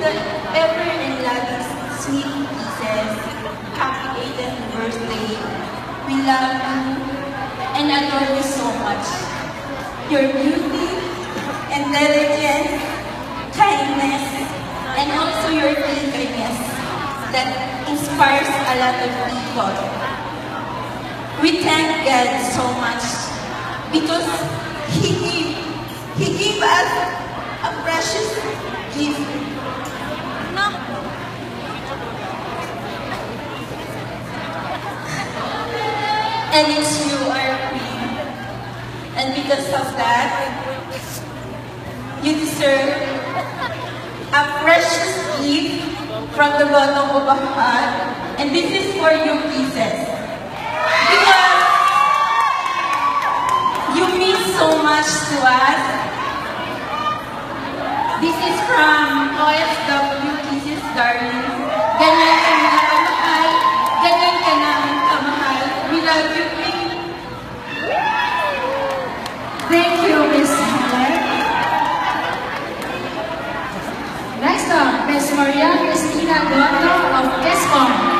the ever and loving sweet pieces, happy 8th birthday. We love you and adore you so much. Your beauty, intelligence, kindness, and also your tenderness that inspires a lot of people. We thank God so much because He gave us a precious gift. And it's you, our queen. And because of that, you deserve a precious gift from the bottom of our heart. And this is for you, pieces. Because you mean so much to us. This is from OFW Pieces, darling. Ganyan ka na kamahal. Ganyan ka namin kamahal. We love you, Queen. Thank you, Miss Helen. Next up, Miss Maria Cristina Duato of Quezon.